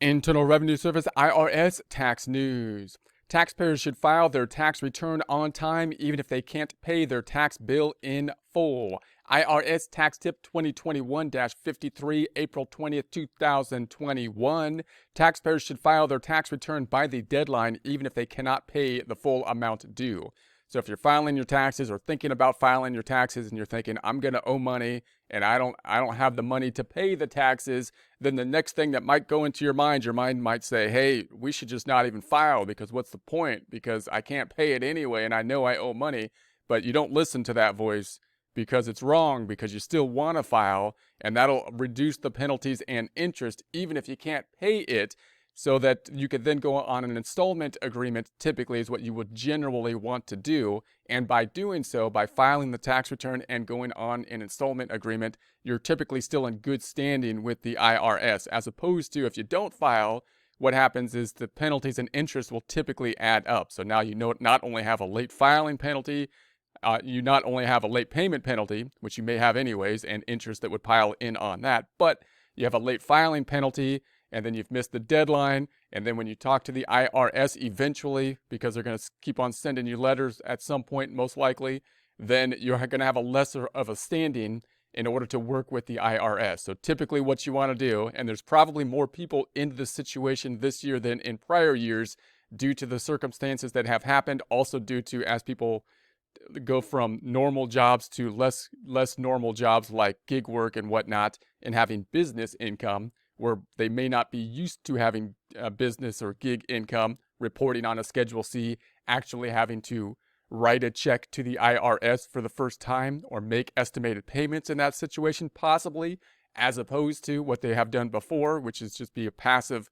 Internal Revenue Service IRS tax news. Taxpayers should file their tax return on time even if they can't pay their tax bill in full. IRS Tax Tip 2021-53, April 20th, 2021. Taxpayers should file their tax return by the deadline even if they cannot pay the full amount due. So if you're filing your taxes or thinking about filing your taxes and you're thinking, I'm going to owe money and I don't have the money to pay the taxes, then the next thing that might go into your mind might say, hey, we should just not even file because what's the point? Because I can't pay it anyway and I know I owe money. But you don't listen to that voice because it's wrong, because you still want to file, and that'll reduce the penalties and interest even if you can't pay it, so that you could then go on an installment agreement. Typically is what you would generally want to do. And by doing so, by filing the tax return and going on an installment agreement, you're typically still in good standing with the IRS, as opposed to if you don't file, what happens is the penalties and interest will typically add up. So now you not only have a late filing penalty, you not only have a late payment penalty, which you may have anyways, and interest that would pile in on that, but you have a late filing penalty, and then you've missed the deadline, and then when you talk to the IRS eventually, because they're going to keep on sending you letters at some point most likely, then you're going to have a lesser of a standing in order to work with the IRS. So typically what you want to do, and there's probably more people in this situation this year than in prior years due to the circumstances that have happened, also due to as people go from normal jobs to less normal jobs like gig work and whatnot, and having business income where they may not be used to having business or gig income, reporting on a Schedule C, actually having to write a check to the IRS for the first time or make estimated payments in that situation possibly, as opposed to what they have done before, which is just be a passive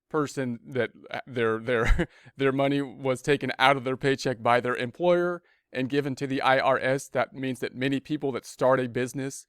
person that their money was taken out of their paycheck by their employer and given to the IRS. That means that many people that start a business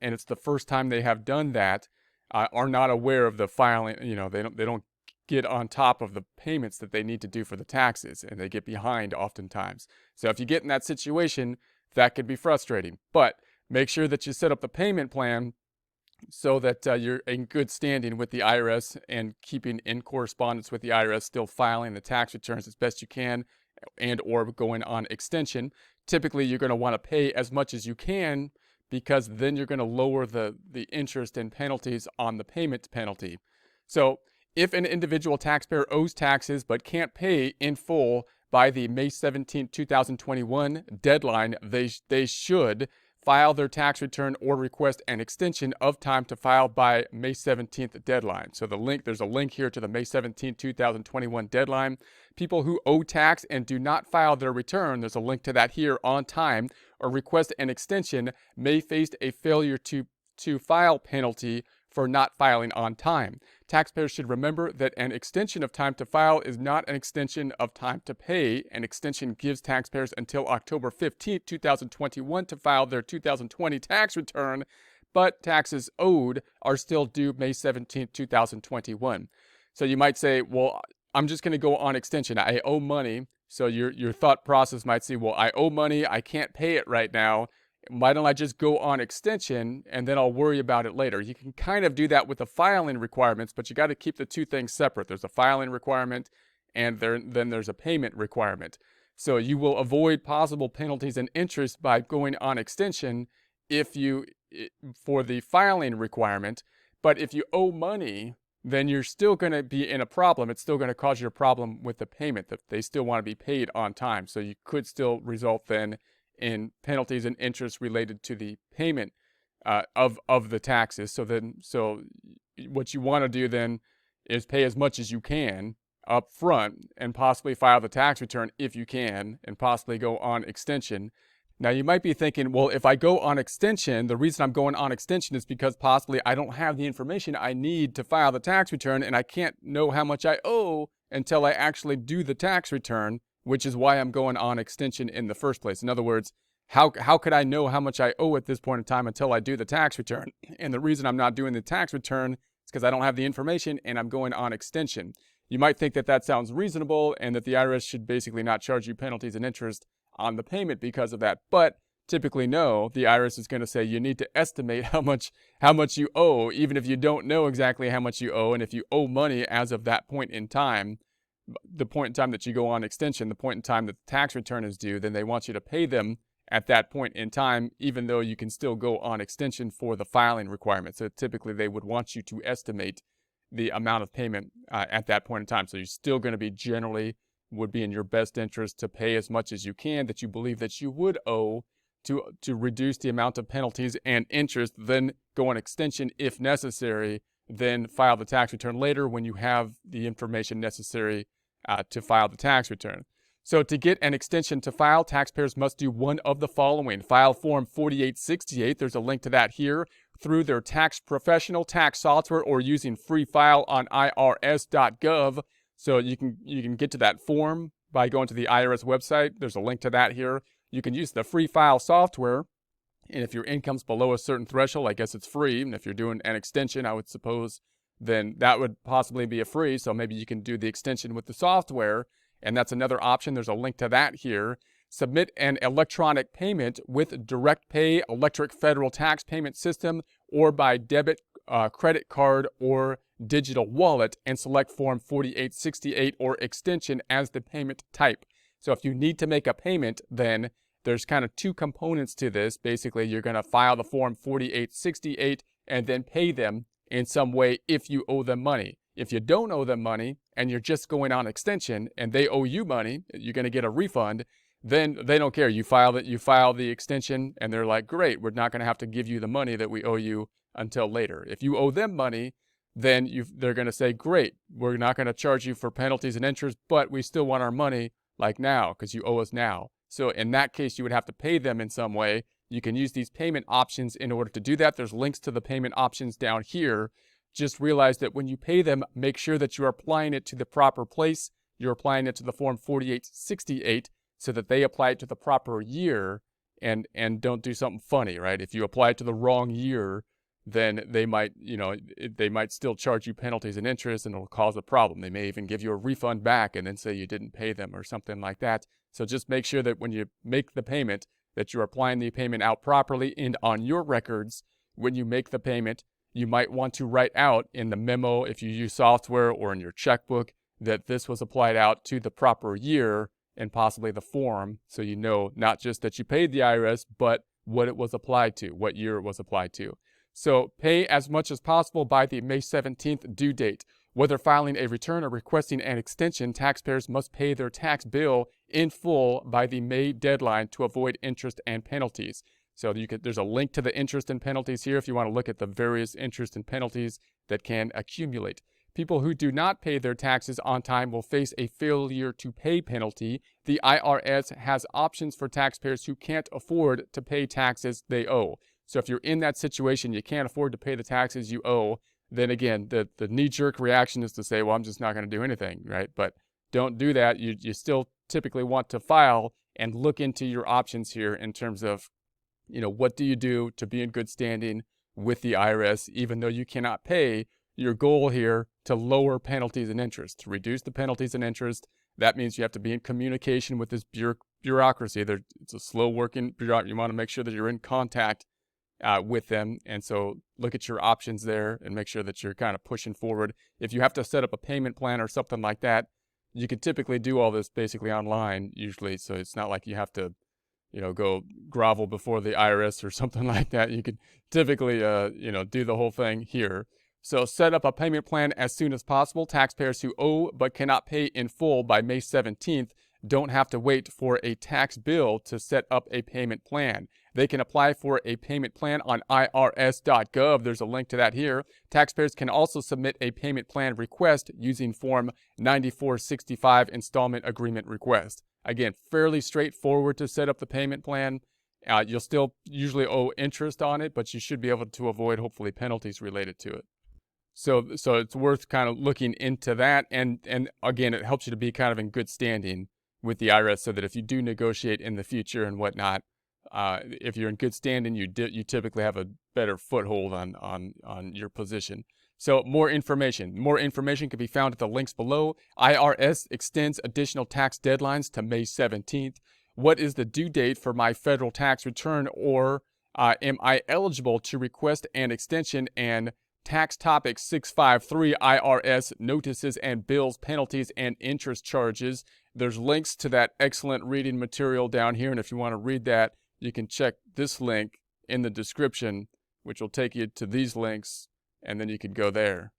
and it's the first time they have done that are not aware of the filing. They don't get on top of the payments that they need to do for the taxes, and they get behind oftentimes. So if you get in that situation, that could be frustrating. But make sure that you set up the payment plan so that you're in good standing with the IRS and keeping in correspondence with the IRS, still filing the tax returns as best you can, and or going on extension. Typically, you're going to want to pay as much as you can, because then you're going to lower the interest and penalties on the payment penalty. So if an individual taxpayer owes taxes but can't pay in full by the May 17, 2021 deadline, they should file their tax return or request an extension of time to file by May 17th deadline. So there's a link here to the May 17, 2021 deadline. People who owe tax and do not file their return, there's a link to that here, on time, or request an extension, may face a failure to file penalty for not filing on time. Taxpayers should remember that an extension of time to file is not an extension of time to pay. An extension gives taxpayers until October 15, 2021 to file their 2020 tax return, but taxes owed are still due May 17, 2021. So you might say, well, I'm just going to go on extension. I owe money. So your thought process might say, well, I owe money. I can't pay it right now. Why don't I just go on extension and then I'll worry about it later? You can kind of do that with the filing requirements, but you got to keep the two things separate. There's a filing requirement and then there's a payment requirement. So you will avoid possible penalties and interest by going on extension for the filing requirement. But if you owe money, then you're still going to be in a problem. It's still going to cause you a problem with the payment, that they still want to be paid on time. So you could still result then in penalties and interest related to the payment of the taxes. So what you want to do then is pay as much as you can up front and possibly file the tax return if you can, and possibly go on extension. Now you might be thinking, well, if I go on extension, the reason I'm going on extension is because possibly I don't have the information I need to file the tax return, and I can't know how much I owe until I actually do the tax return, which is why I'm going on extension in the first place. In other words, how could I know how much I owe at this point in time until I do the tax return? And the reason I'm not doing the tax return is because I don't have the information and I'm going on extension. You might think that that sounds reasonable and that the IRS should basically not charge you penalties and interest on the payment because of that. But typically know, the IRS is going to say you need to estimate how much you owe, even if you don't know exactly how much you owe. And if you owe money as of that point in time, the point in time that you go on extension, the point in time that the tax return is due, then they want you to pay them at that point in time, even though you can still go on extension for the filing requirement. So typically they would want you to estimate the amount of payment at that point in time. So you're still going to be generally would be in your best interest to pay as much as you can that you believe that you would owe to reduce the amount of penalties and interest, then go on extension if necessary, then file the tax return later when you have the information necessary to file the tax return. So to get an extension to file, taxpayers must do one of the following. File Form 4868, there's a link to that here, through their tax professional tax software or using free file on irs.gov. So you can get to that form by going to the IRS website. There's a link to that here. You can use the free file software. And if your income's below a certain threshold, I guess it's free. And if you're doing an extension, I would suppose, then that would possibly be a free. So maybe you can do the extension with the software. And that's another option. There's a link to that here. Submit an electronic payment with Direct Pay, Electric Federal Tax Payment System, or by debit, credit card, or digital wallet, and select Form 4868 or extension as the payment type. So if you need to make a payment, then there's kind of two components to this. Basically, you're going to file the Form 4868 and then pay them in some way if you owe them money. If you don't owe them money and you're just going on extension and they owe you money, you're going to get a refund, then they don't care. You file the extension and they're like, great, we're not going to have to give you the money that we owe you until later. If you owe them money, then they're going to say, great, we're not going to charge you for penalties and interest, but we still want our money like now because you owe us now. So in that case, you would have to pay them in some way. You can use these payment options in order to do that. There's links to the payment options down here. Just realize that when you pay them, make sure that you're applying it to the proper place. You're applying it to the Form 4868 so that they apply it to the proper year and don't do something funny, right? If you apply it to the wrong year, then they might still charge you penalties and interest and it'll cause a problem. They may even give you a refund back and then say you didn't pay them or something like that. So just make sure that when you make the payment, that you're applying the payment out properly. And on your records, when you make the payment, you might want to write out in the memo, if you use software, or in your checkbook, that this was applied out to the proper year and possibly the form, so you know not just that you paid the IRS, but what it was applied to, what year it was applied to. So pay as much as possible by the May 17th due date. Whether filing a return or requesting an extension, taxpayers must pay their tax bill in full by the May deadline to avoid interest and penalties. So there's a link to the interest and penalties here if you want to look at the various interest and penalties that can accumulate. People who do not pay their taxes on time will face a failure to pay penalty. The IRS has options for taxpayers who can't afford to pay taxes they owe. So if you're in that situation, you can't afford to pay the taxes you owe, then again, the knee-jerk reaction is to say, well, I'm just not going to do anything, right? But don't do that. You still typically want to file and look into your options here in terms of, what do you do to be in good standing with the IRS, even though you cannot pay. Your goal here to lower penalties and interest, to reduce the penalties and interest. That means you have to be in communication with this bureaucracy. It's a slow-working bureaucracy. You want to make sure that you're in contact with them. And so look at your options there and make sure that you're kind of pushing forward. If you have to set up a payment plan or something like that, you can typically do all this basically online usually. So it's not like you have to, go grovel before the IRS or something like that. You could typically, do the whole thing here. So set up a payment plan as soon as possible. Taxpayers who owe but cannot pay in full by May 17th don't have to wait for a tax bill to set up a payment plan. They can apply for a payment plan on irs.gov. There's a link to that here. Taxpayers can also submit a payment plan request using Form 9465 Installment Agreement Request. Again, fairly straightforward to set up the payment plan. You'll still usually owe interest on it, but you should be able to avoid, hopefully, penalties related to it. So it's worth kind of looking into that. And again, it helps you to be kind of in good standing with the IRS so that if you do negotiate in the future and whatnot, if you're in good standing, you typically have a better foothold on your position. So more information can be found at the links below. IRS extends additional tax deadlines to May 17th. What is the due date for my federal tax return, or am I eligible to request an extension? And Tax Topic 653 IRS notices and bills, penalties, and interest charges. There's links to that excellent reading material down here, and if you want to read that, you can check this link in the description, which will take you to these links, and then you can go there.